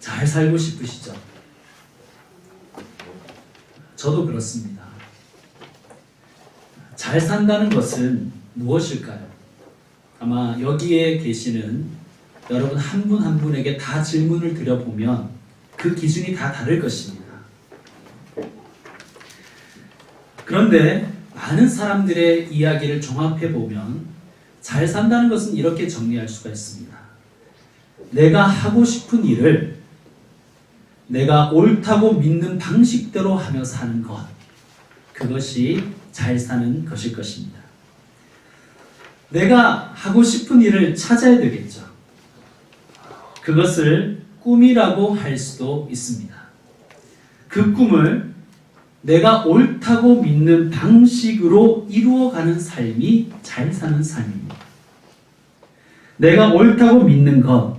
잘 살고 싶으시죠? 저도 그렇습니다. 잘 산다는 것은 무엇일까요? 아마 여기에 계시는 여러분 한 분 한 분에게 다 질문을 드려보면 그 기준이 다 다를 것입니다. 그런데 많은 사람들의 이야기를 종합해보면 잘 산다는 것은 이렇게 정리할 수가 있습니다. 내가 하고 싶은 일을 내가 옳다고 믿는 방식대로 하며 사는 것, 그것이 잘 사는 것일 것입니다. 내가 하고 싶은 일을 찾아야 되겠죠. 그것을 꿈이라고 할 수도 있습니다. 그 꿈을 내가 옳다고 믿는 방식으로 이루어가는 삶이 잘 사는 삶입니다. 내가 옳다고 믿는 것,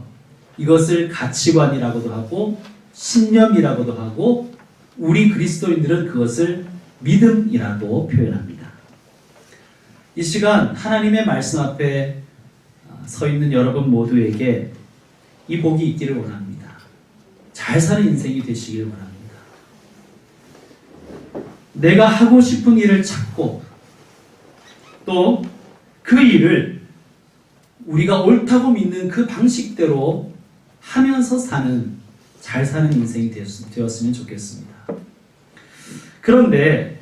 이것을 가치관이라고도 하고 신념이라고도 하고 우리 그리스도인들은 그것을 믿음이라고 표현합니다. 이 시간 하나님의 말씀 앞에 서 있는 여러분 모두에게 이 복이 있기를 원합니다. 잘 사는 인생이 되시기를 원합니다. 내가 하고 싶은 일을 찾고 또 그 일을 우리가 옳다고 믿는 그 방식대로 하면서 잘 사는 인생이 되었으면 좋겠습니다. 그런데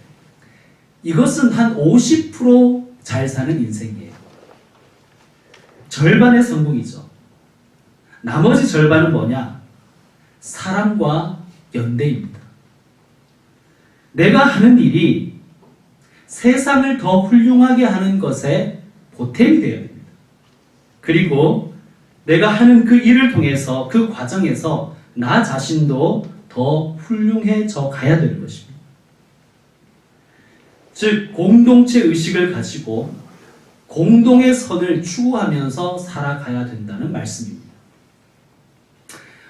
이것은 한 50% 잘 사는 인생이에요. 절반의 성공이죠. 나머지 절반은 뭐냐? 사랑과 연대입니다. 내가 하는 일이 세상을 더 훌륭하게 하는 것에 보탬이 되어야 됩니다. 그리고 내가 하는 그 일을 통해서 그 과정에서 나 자신도 더 훌륭해져 가야 되는 것입니다. 즉 공동체 의식을 가지고 공동의 선을 추구하면서 살아가야 된다는 말씀입니다.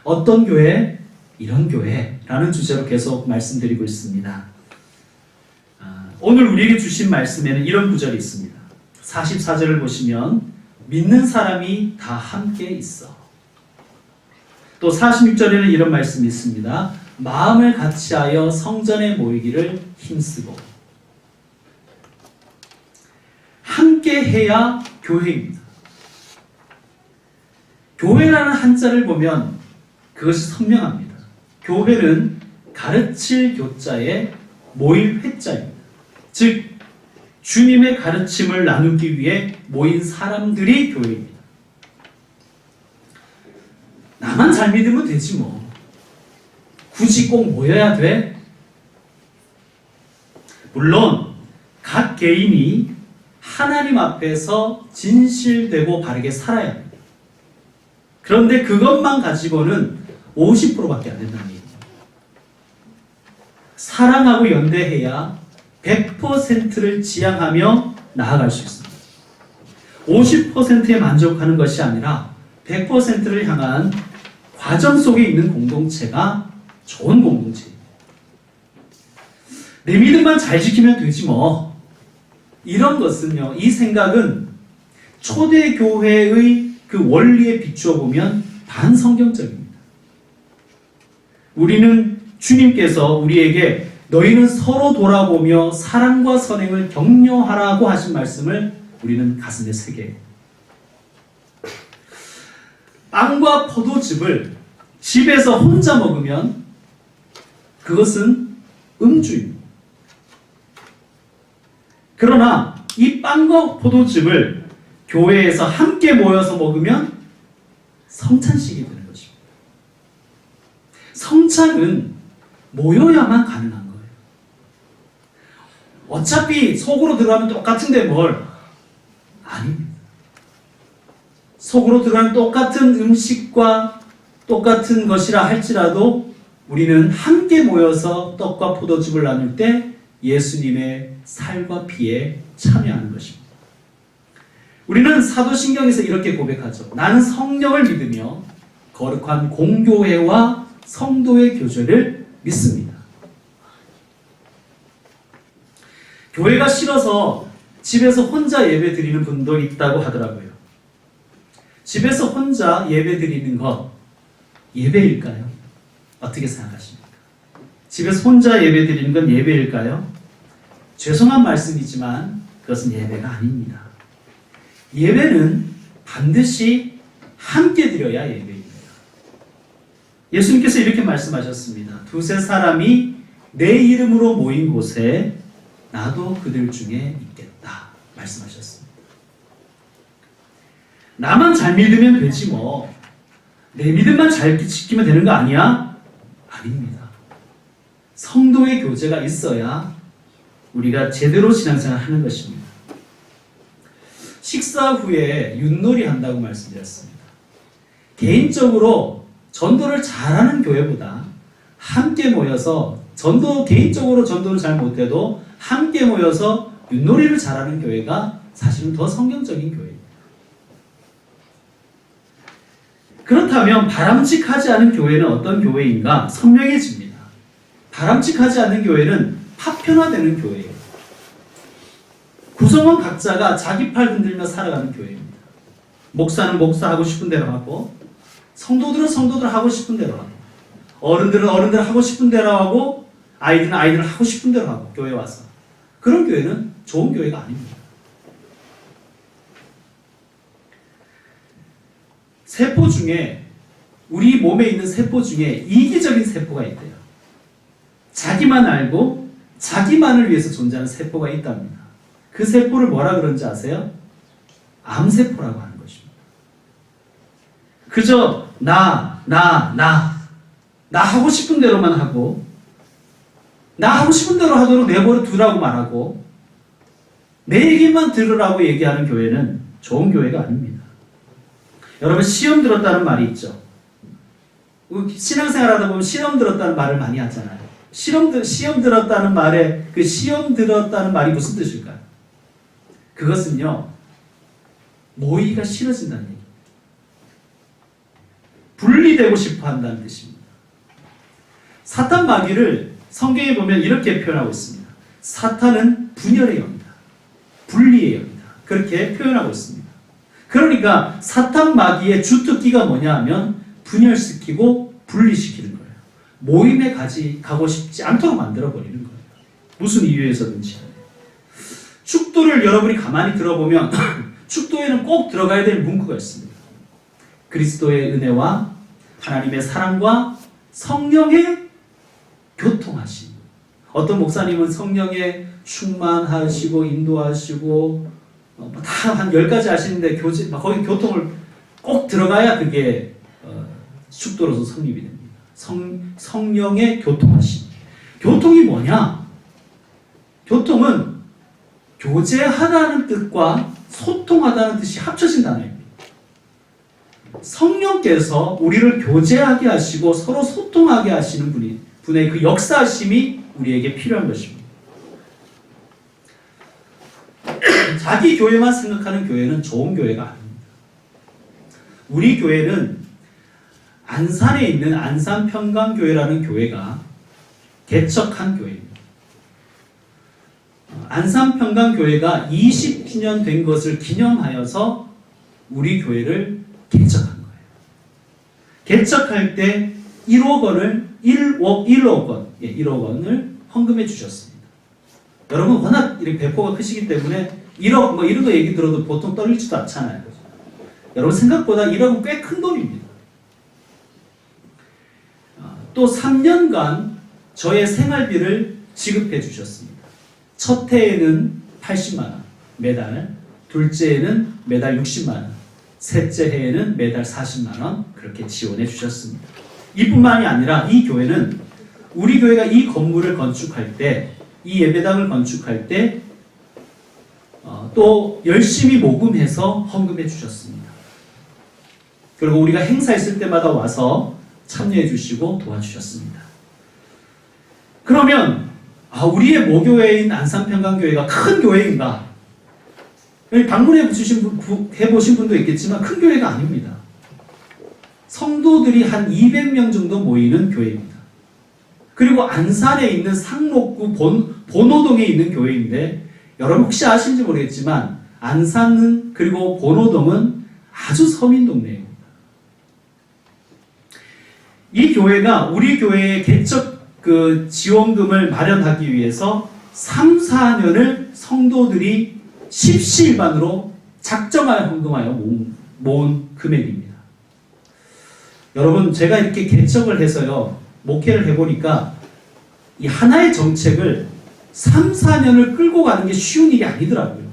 어떤 교회? 이런 교회라는 주제로 계속 말씀드리고 있습니다. 오늘 우리에게 주신 말씀에는 이런 구절이 있습니다. 44절을 보시면 믿는 사람이 다 함께 있어. 또 46절에는 이런 말씀이 있습니다. 마음을 같이하여 성전에 모이기를 힘쓰고. 함께 해야 교회입니다. 교회라는 한자를 보면 그것이 선명합니다. 교회는 가르칠 교자에 모일 회자입니다. 즉 주님의 가르침을 나누기 위해 모인 사람들이 교회입니다. 나만 잘 믿으면 되지 뭐. 굳이 꼭 모여야 돼? 물론 각 개인이 하나님 앞에서 진실되고 바르게 살아야 합니다. 그런데 그것만 가지고는 50%밖에 안 된다는 얘기입니다. 사랑하고 연대해야 100%를 지향하며 나아갈 수 있습니다. 50%에 만족하는 것이 아니라 100%를 향한 과정 속에 있는 공동체가 좋은 공동체입니다. 내 믿음만 잘 지키면 되지 뭐. 이런 것은요, 이 생각은 초대교회의 그 원리에 비추어 보면 반성경적입니다. 우리는 주님께서 우리에게 너희는 서로 돌아보며 사랑과 선행을 격려하라고 하신 말씀을 우리는 가슴에 새겨요. 빵과 포도즙을 집에서 혼자 먹으면 그것은 음주입니다. 그러나 이 빵과 포도즙을 교회에서 함께 모여서 먹으면 성찬식이 되는 것입니다. 성찬은 모여야만 가능한 거예요. 어차피 속으로 들어가면 똑같은데 뭘? 아닙니다. 속으로 들어가면 똑같은 음식과 똑같은 것이라 할지라도 우리는 함께 모여서 떡과 포도즙을 나눌 때 예수님의 살과 피에 참여하는 것입니다. 우리는 사도신경에서 이렇게 고백하죠. 나는 성령을 믿으며 거룩한 공교회와 성도의 교제를 믿습니다. 교회가 싫어서 집에서 혼자 예배 드리는 분도 있다고 하더라고요. 집에서 혼자 예배 드리는 것 예배일까요? 어떻게 생각하십니까? 집에서 혼자 예배 드리는 건 예배일까요? 죄송한 말씀이지만 그것은 예배가 아닙니다. 예배는 반드시 함께 드려야 예배입니다. 예수님께서 이렇게 말씀하셨습니다. 두세 사람이 내 이름으로 모인 곳에 나도 그들 중에 있겠다 말씀하셨습니다. 나만 잘 믿으면 되지 뭐. 내 믿음만 잘 지키면 되는 거 아니야? 아닙니다. 성도의 교제가 있어야 우리가 제대로 신앙생활을 하는 것입니다. 식사 후에 윷놀이 한다고 말씀드렸습니다. 개인적으로 전도를 잘하는 교회보다 함께 모여서 개인적으로 전도를 잘 못해도 함께 모여서 윷놀이를 잘하는 교회가 사실은 더 성경적인 교회입니다. 그렇다면 바람직하지 않은 교회는 어떤 교회인가? 선명해집니다. 바람직하지 않은 교회는 파편화되는 교회예요. 구성원 각자가 자기 팔 흔들며 살아가는 교회입니다. 목사는 목사하고 싶은 대로 하고, 성도들은 성도들 하고 싶은 대로 하고, 어른들은 어른들 하고 싶은 대로 하고, 아이들은 아이들 하고 싶은 대로 하고, 교회 와서. 그런 교회는 좋은 교회가 아닙니다. 세포 중에, 우리 몸에 있는 세포 중에 이기적인 세포가 있대요. 자기만 알고 자기만을 위해서 존재하는 세포가 있답니다. 그 세포를 뭐라 그런지 아세요? 암세포라고 하는 것입니다. 그저 나 하고 싶은 대로만 하고, 나 하고 싶은 대로 하도록 내버려 두라고 말하고, 내 얘기만 들으라고 얘기하는 교회는 좋은 교회가 아닙니다. 여러분, 시험 들었다는 말이 있죠. 신앙생활 하다 보면 시험 들었다는 말을 많이 하잖아요. 시험 들었다는 말에, 그 시험 들었다는 말이 무슨 뜻일까요? 그것은요, 모이기가 싫어진다는 얘기입니다. 분리되고 싶어 한다는 뜻입니다. 사탄 마귀를 성경에 보면 이렇게 표현하고 있습니다. 사탄은 분열의 영이다. 분리의 영이다. 그렇게 표현하고 있습니다. 그러니까 사탄 마귀의 주특기가 뭐냐 하면 분열시키고 분리시키는 거예요. 모임에 가고 싶지 않도록 만들어버리는 거예요. 무슨 이유에서든지. 축도를 여러분이 가만히 들어보면 축도에는 꼭 들어가야 될 문구가 있습니다. 그리스도의 은혜와 하나님의 사랑과 성령의 교통하심. 어떤 목사님은 성령의 충만하시고 인도하시고 다 한 10가지 하시는데 거기 교통을 꼭 들어가야 그게 축도로서 성립이 됩니다. 성령의 교통하심. 교통이 뭐냐? 교통은 교제하다는 뜻과 소통하다는 뜻이 합쳐진 단어입니다. 성령께서 우리를 교제하게 하시고 서로 소통하게 하시는 분의 그 역사하심이 우리에게 필요한 것입니다. 자기 교회만 생각하는 교회는 좋은 교회가 아닙니다. 우리 교회는 안산에 있는 안산평강교회라는 교회가 개척한 교회입니다. 안산평강교회가 20주년 된 것을 기념하여서 우리 교회를 개척한 거예요. 개척할 때 1억 원을 헌금해 주셨습니다. 여러분 워낙 이렇게 배포가 크시기 때문에 1억 이런 거 얘기 들어도 보통 떨리지도 않잖아요. 여러분 생각보다 1억은 꽤 큰 돈입니다. 또 3년간 저의 생활비를 지급해 주셨습니다. 첫 해에는 80만 원 매달, 둘째 해에는 매달 60만 원, 셋째 해에는 매달 40만 원 그렇게 지원해 주셨습니다. 이뿐만이 아니라 이 교회는 우리 교회가 이 건물을 건축할 때, 이 예배당을 건축할 때 또 열심히 모금해서 헌금해 주셨습니다. 그리고 우리가 행사 있을 때마다 와서 참여해 주시고 도와주셨습니다. 그러면 우리의 모교회인 안산평강교회가 큰 교회인가? 방문해 보신 분도 있겠지만 큰 교회가 아닙니다. 성도들이 한 200명 정도 모이는 교회입니다. 그리고 안산에 있는 상록구 본호동에 있는 교회인데 여러분 혹시 아시는지 모르겠지만 안산은 그리고 본호동은 아주 서민 동네입니다. 이 교회가 우리 교회의 개척 지원금을 마련하기 위해서 3, 4년을 성도들이 십시일반으로 작정하여 헌금하여 모은 금액입니다. 여러분, 제가 이렇게 개척을 해서요, 목회를 해보니까 이 하나의 정책을 3, 4년을 끌고 가는 게 쉬운 일이 아니더라고요.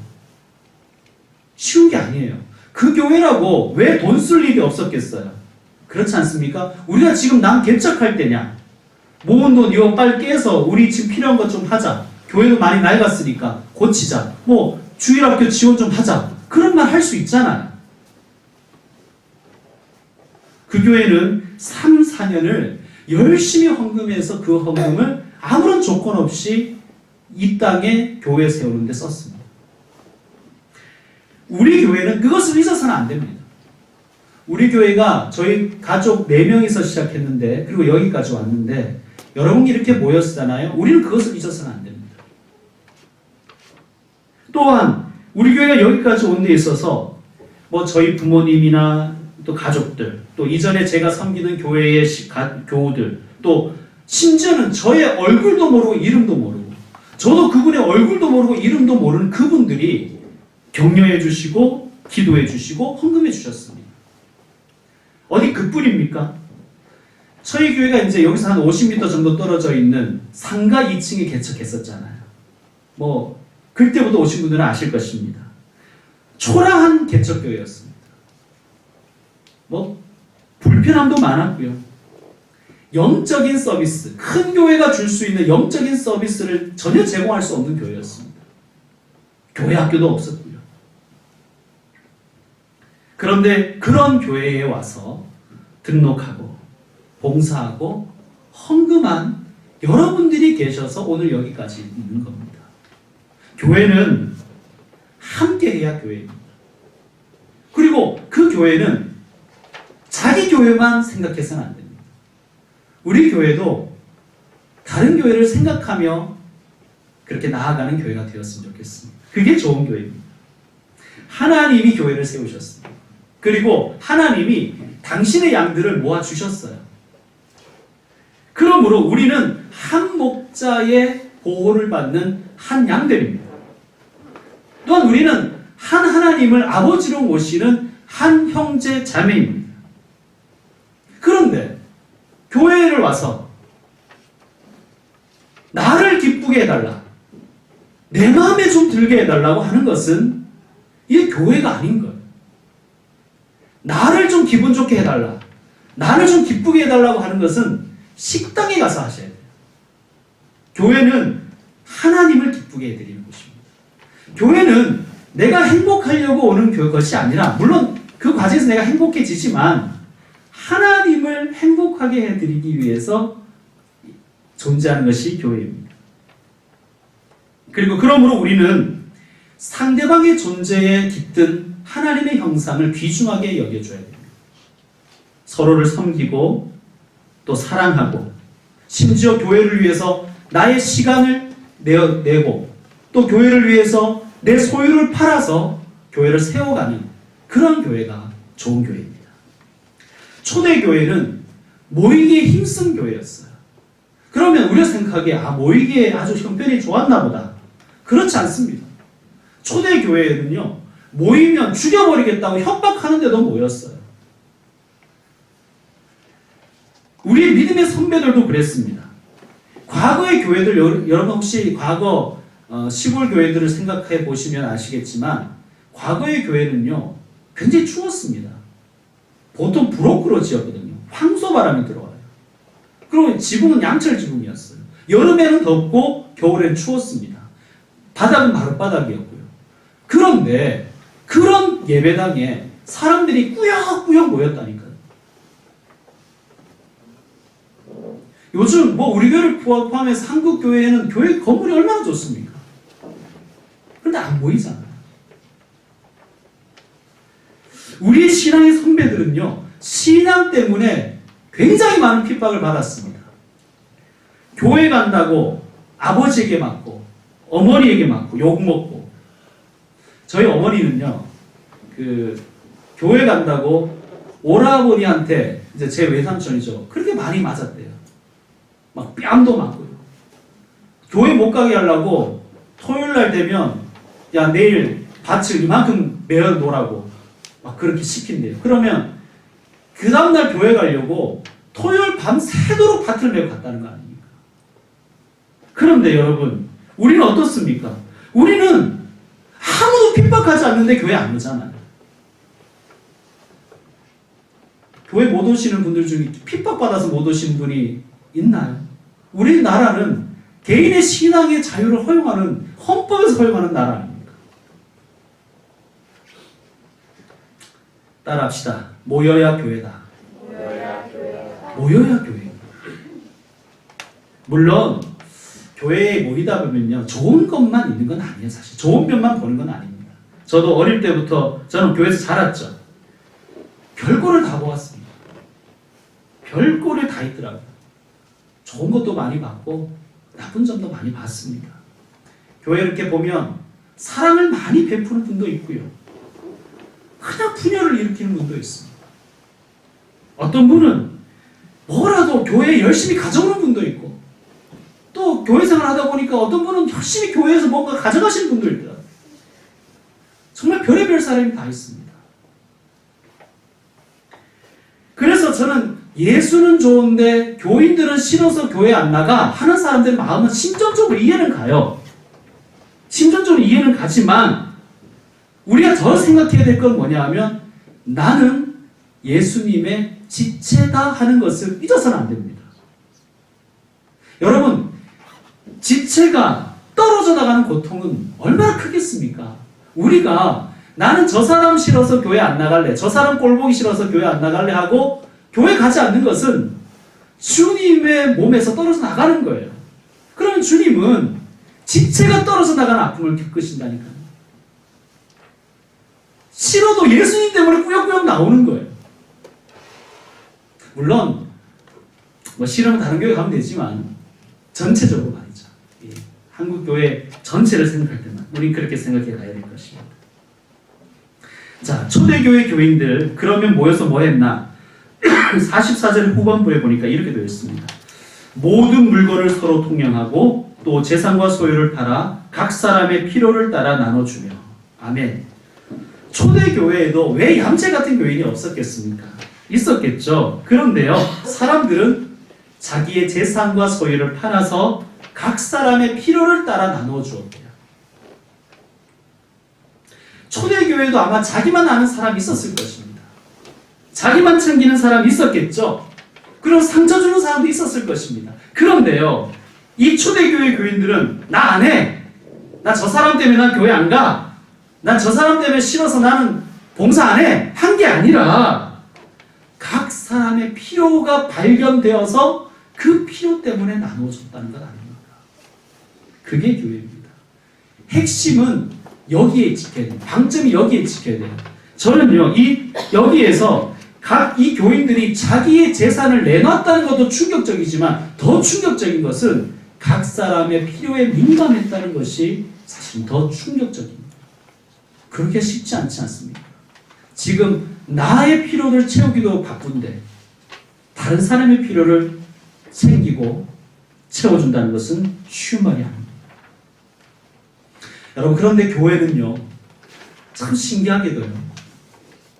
쉬운 게 아니에요. 그 교회라고 왜 돈 쓸 일이 없었겠어요? 그렇지 않습니까? 우리가 지금 남 개척할 때냐? 모은 돈 이거 빨리 깨서 우리 지금 필요한 것 좀 하자. 교회도 많이 낡았으니까 고치자. 뭐 주일학교 지원 좀 하자. 그런 말 할 수 있잖아요. 그 교회는 3, 4년을 열심히 헌금해서 그 헌금을 아무런 조건 없이 이 땅에 교회 세우는 데 썼습니다. 우리 교회는 그것을 잊어서는 안 됩니다. 우리 교회가 저희 가족 4명이서 시작했는데, 그리고 여기까지 왔는데, 여러분이 이렇게 모였잖아요. 우리는 그것을 잊어서는 안 됩니다. 또한 우리 교회가 여기까지 온 데 있어서 뭐 저희 부모님이나 또 가족들, 또 이전에 제가 섬기는 교회의 교우들, 또 심지어는 저의 얼굴도 모르고 이름도 모르고, 저도 그분의 얼굴도 모르고 이름도 모르는 그분들이 격려해 주시고 기도해 주시고 헌금해 주셨습니다. 어디 그뿐입니까? 저희 교회가 이제 여기서 한 50m 정도 떨어져 있는 상가 2층에 개척했었잖아요. 뭐 그때부터 오신 분들은 아실 것입니다. 초라한 개척교회였습니다. 뭐 불편함도 많았고요. 영적인 서비스, 큰 교회가 줄 수 있는 영적인 서비스를 전혀 제공할 수 없는 교회였습니다. 교회 학교도 없었고요. 그런데 그런 교회에 와서 등록하고 봉사하고 헌금한 여러분들이 계셔서 오늘 여기까지 있는 겁니다. 교회는 함께해야 교회입니다. 그리고 그 교회는 자기 교회만 생각해서는 안 됩니다. 우리 교회도 다른 교회를 생각하며 그렇게 나아가는 교회가 되었으면 좋겠습니다. 그게 좋은 교회입니다. 하나님이 교회를 세우셨습니다. 그리고 하나님이 당신의 양들을 모아주셨어요. 그러므로 우리는 한 목자의 보호를 받는 한 양들입니다. 또한 우리는 한 하나님을 아버지로 모시는 한 형제 자매입니다. 그런데 교회를 와서 나를 기쁘게 해달라, 내 마음에 좀 들게 해달라고 하는 것은 이게 교회가 아닌 거예요. 나를 좀 기분 좋게 해달라, 나를 좀 기쁘게 해달라고 하는 것은 식당에 가서 하셔야 돼요. 교회는 하나님을 기쁘게 해드리는 곳입니다. 교회는 내가 행복하려고 오는 것이 아니라, 물론 그 과정에서 내가 행복해지지만 하나님을 행복하게 해드리기 위해서 존재하는 것이 교회입니다. 그리고 그러므로 우리는 상대방의 존재에 깃든 하나님의 형상을 귀중하게 여겨줘야 됩니다. 서로를 섬기고 또 사랑하고, 심지어 교회를 위해서 나의 시간을 내고 또 교회를 위해서 내 소유를 팔아서 교회를 세워가는 그런 교회가 좋은 교회입니다. 초대교회는 모이기에 힘쓴 교회였어요. 그러면 우리가 생각하기에 모이기에 아주 형편이 좋았나 보다. 그렇지 않습니다. 초대교회는요, 모이면 죽여버리겠다고 협박하는데도 모였어요. 우리 믿음의 선배들도 그랬습니다. 과거의 교회들, 여러분 혹시 과거 시골 교회들을 생각해 보시면 아시겠지만, 과거의 교회는요 굉장히 추웠습니다. 보통 부럭으로 지었거든요. 황소바람이 들어와요. 그리고 지붕은 양철 지붕이었어요. 여름에는 덥고 겨울에는 추웠습니다. 바닥은 마룻바닥이었고요. 그런데 그런 예배당에 사람들이 꾸역꾸역 모였다니까요. 요즘 우리 교회를 포함해서 한국 교회에는 교회 건물이 얼마나 좋습니까? 그런데 안 보이잖아요. 우리의 신앙의 선배들은요, 신앙 때문에 굉장히 많은 핍박을 받았습니다. 교회 간다고 아버지에게 맞고 어머니에게 맞고 욕먹고. 저희 어머니는요, 교회 간다고 오라버니한테 이제 제 외삼촌이죠. 그렇게 많이 맞았대요. 막 뺨도 맞고요. 교회 못 가게 하려고 토요일 날 되면 야 내일 밭을 이만큼 메어 놓으라고 막 그렇게 시킨대요. 그러면 그 다음날 교회 가려고 토요일 밤 새도록 밭을 메고 갔다는 거 아닙니까? 그런데 여러분, 우리는 어떻습니까? 우리는 아무도 핍박하지 않는데 교회 안 오잖아요. 교회 못 오시는 분들 중에 핍박받아서 못 오시는 분이 있나요? 우리나라는 개인의 신앙의 자유를 허용하는, 헌법에서 허용하는 나라 아닙니까? 따라합시다. 모여야 교회다. 모여야 교회. 물론 교회에 모이다 보면요, 좋은 것만 있는 건 아니에요. 사실 좋은 면만 보는 건 아닙니다. 저도 어릴 때부터 저는 교회에서 자랐죠. 별꼴을 다 보았습니다. 별꼴이 다 있더라고요. 좋은 것도 많이 봤고 나쁜 점도 많이 봤습니다. 교회 이렇게 보면 사랑을 많이 베푸는 분도 있고요, 그냥 분열을 일으키는 분도 있습니다. 어떤 분은 뭐라도 교회에 열심히 가져오는 분도 있고, 또 교회 생활 하다 보니까 어떤 분은 열심히 교회에서 뭔가 가져가시는 분도 있더라고요. 정말 별의별 사람이 다 있습니다. 그래서 저는 예수는 좋은데 교인들은 싫어서 교회 안 나가 하는 사람들의 마음은 심정적으로 이해는 가요. 심정적으로 이해는 가지만 우리가 더 생각해야 될 건 뭐냐 하면, 나는 예수님의 지체다 하는 것을 잊어서는 안 됩니다. 여러분, 지체가 떨어져 나가는 고통은 얼마나 크겠습니까? 우리가 나는 저 사람 싫어서 교회 안 나갈래, 저 사람 꼴 보기 싫어서 교회 안 나갈래 하고 교회 가지 않는 것은 주님의 몸에서 떨어져 나가는 거예요. 그러면 주님은 지체가 떨어져 나가는 아픔을 겪으신다니까요. 싫어도 예수님 때문에 꾸역꾸역 나오는 거예요. 물론 뭐 싫으면 다른 교회 가면 되지만 전체적으로 말이죠. 한국 교회 전체를 생각할 때만 우린 그렇게 생각해 가야 될 것입니다. 자, 초대교회 교인들 그러면 모여서 뭐 했나? 44절 후반부에 보니까 이렇게 되어 있습니다. 모든 물건을 서로 통용하고 또 재산과 소유를 팔아 각 사람의 필요를 따라 나눠주며. 아멘. 초대교회에도 왜 얌체 같은 교인이 없었겠습니까? 있었겠죠. 그런데요, 사람들은 자기의 재산과 소유를 팔아서 각 사람의 필요를 따라 나누어 주었대요. 초대교회도 아마 자기만 아는 사람이 있었을 것입니다. 자기만 챙기는 사람이 있었겠죠. 그리고 상처 주는 사람도 있었을 것입니다. 그런데요, 이 초대교회 교인들은 나 안 해. 나 저 사람 때문에 난 교회 안 가. 난 저 사람 때문에 싫어서 나는 봉사 안 해. 한 게 아니라 각 사람의 필요가 발견되어서 그 필요 때문에 나누어졌다는 것 아닙니까? 그게 교회입니다. 핵심은 여기에 지켜야 돼요. 방점이 여기에 지켜야 돼요. 저는요, 여기에서 각 이 교인들이 자기의 재산을 내놨다는 것도 충격적이지만 더 충격적인 것은 각 사람의 필요에 민감했다는 것이 사실 더 충격적입니다. 그렇게 쉽지 않지 않습니까? 지금 나의 필요를 채우기도 바쁜데 다른 사람의 필요를 챙기고 채워준다는 것은 쉬운 말이 아닙니다. 여러분, 그런데 교회는요, 참 신기하게도요,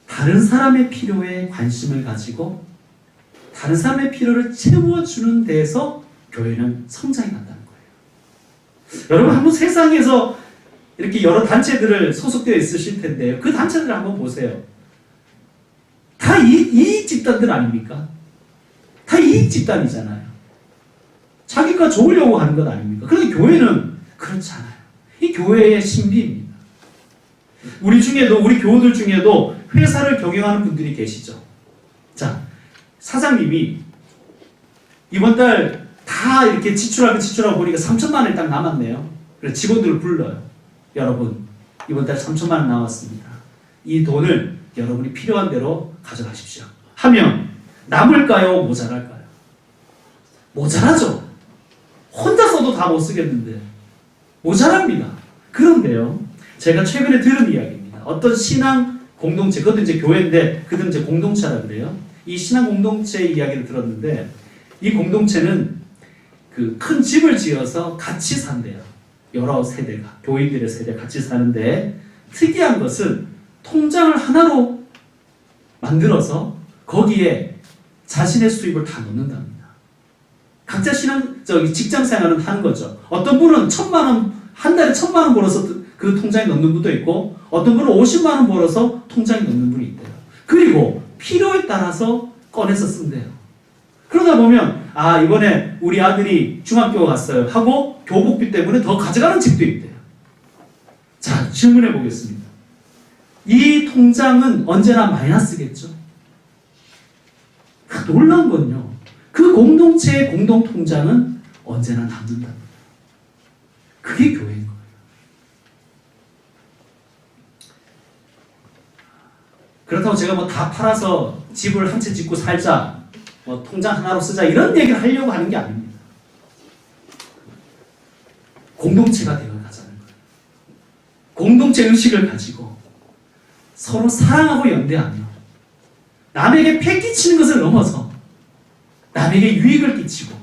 다른 사람의 필요에 관심을 가지고 다른 사람의 필요를 채워주는 데에서 교회는 성장해 간다는 거예요. 여러분, 한번 세상에서 이렇게 여러 단체들을 소속되어 있으실 텐데요, 그 단체들을 한번 보세요. 다 이익 집단들 아닙니까? 다 이익 집단이잖아요. 자기가 좋으려고 하는 것 아닙니까? 그런데 교회는 그렇지 않아요. 이 교회의 신비입니다. 우리 교우들 중에도 회사를 경영하는 분들이 계시죠. 자, 사장님이 이번 달 다 이렇게 지출하고 보니까 3천만 원이 딱 남았네요. 그래서 직원들을 불러요. 여러분, 이번 달 3천만 원 나왔습니다. 이 돈을 여러분이 필요한 대로 가져가십시오. 하면 남을까요? 모자랄까요? 모자라죠. 혼자 써도 다 못 쓰겠는데 모자랍니다. 그런데요, 제가 최근에 들은 이야기입니다. 어떤 신앙 공동체, 그것도 이제 교회인데 그들은 이제 공동체라 그래요. 이 신앙 공동체 이야기를 들었는데 이 공동체는 그 큰 집을 지어서 같이 산대요. 여러 세대가, 교인들의 세대 같이 사는데 특이한 것은 통장을 하나로 만들어서 거기에 자신의 수입을 다 넣는답니다. 각자 직장 생활은 하는 거죠. 어떤 분은 1,000만 원, 한 달에 1,000만 원 벌어서 그 통장에 넣는 분도 있고, 어떤 분은 50만 원 벌어서 통장에 넣는 분이 있대요. 그리고 필요에 따라서 꺼내서 쓴대요. 그러다 보면 이번에 우리 아들이 중학교 갔어요 하고 교복비 때문에 더 가져가는 집도 있대요. 자, 질문해 보겠습니다. 이 통장은 언제나 마이너스겠죠? 놀라운 건요, 그 공동체의 공동통장은 언제나 남는다. 그게 교회인 거예요. 그렇다고 제가 뭐 다 팔아서 집을 한 채 짓고 살자, 뭐 통장 하나로 쓰자, 이런 얘기를 하려고 하는 게 아닙니다. 공동체가 되어가자는 거예요. 공동체 의식을 가지고 서로 사랑하고 연대하며 남에게 폐 끼치는 것을 넘어서 남에게 유익을 끼치고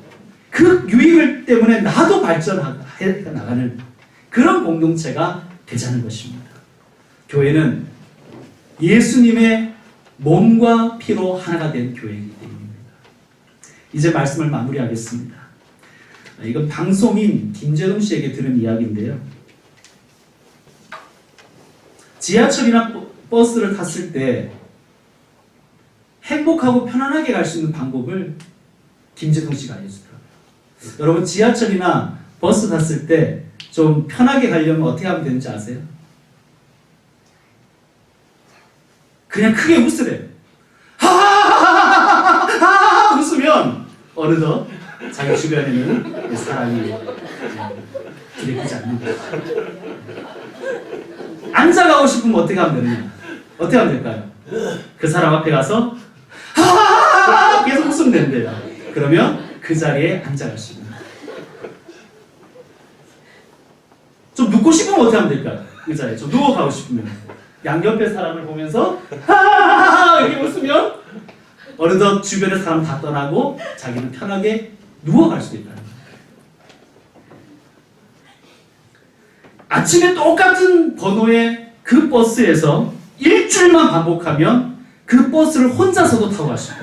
그 유익을 때문에 나도 발전해 나가는 그런 공동체가 되자는 것입니다. 교회는 예수님의 몸과 피로 하나가 된 교회이기 때문입니다. 이제 말씀을 마무리하겠습니다. 이건 방송인 김재동 씨에게 들은 이야기인데요. 지하철이나 버스를 탔을 때 행복하고 편안하게 갈 수 있는 방법을 김재동 씨가 알려주더라고요. 여러분, 지하철이나 버스 탔을 때 좀 편하게 가려면 어떻게 하면 되는지 아세요? 그냥 크게 웃으래요. 하하하하하하 웃으면 어느덧 자기 주변에는 사람이 기대지 않는다. 앉아가고 싶으면 어떻게 하면 되느냐? 어떻게 하면 될까요? 그 사람 앞에 가서 하하하하 계속 웃으면 된대요. 그러면 그 자리에 앉아갈 수 있는. 좀 눕고 싶으면 어떻게 하면 될까요? 그 자리에 좀 누워가고 싶으면 양옆에 사람을 보면서 하하하하 이렇게 웃으면 어느덧 주변의 사람 다 떠나고 자기는 편하게 누워갈 수 있다는 거예요. 아침에 똑같은 번호의 그 버스에서 일주일만 반복하면 그 버스를 혼자서도 타고 갈 수 있다.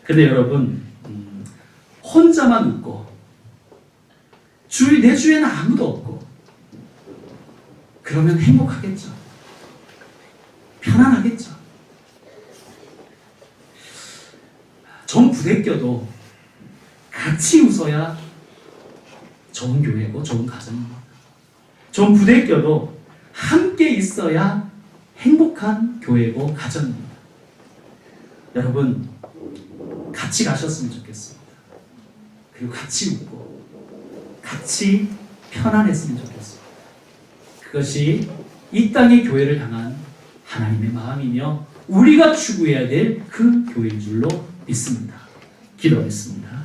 근데 여러분, 혼자만 웃고 내 주위에는 아무도 없고 그러면 행복하겠죠. 편안하겠죠. 좀 부대껴도 같이 웃어야 좋은 교회고 좋은 가정입니다. 좀 부대껴도 함께 있어야 행복한 교회고 가정입니다. 여러분, 같이 가셨으면 좋겠습니다. 그리고 같이 웃고 같이 편안했으면 좋겠습니다. 그것이 이 땅의 교회를 향한 하나님의 마음이며 우리가 추구해야 될 그 교회인 줄로 믿습니다. 기도하겠습니다.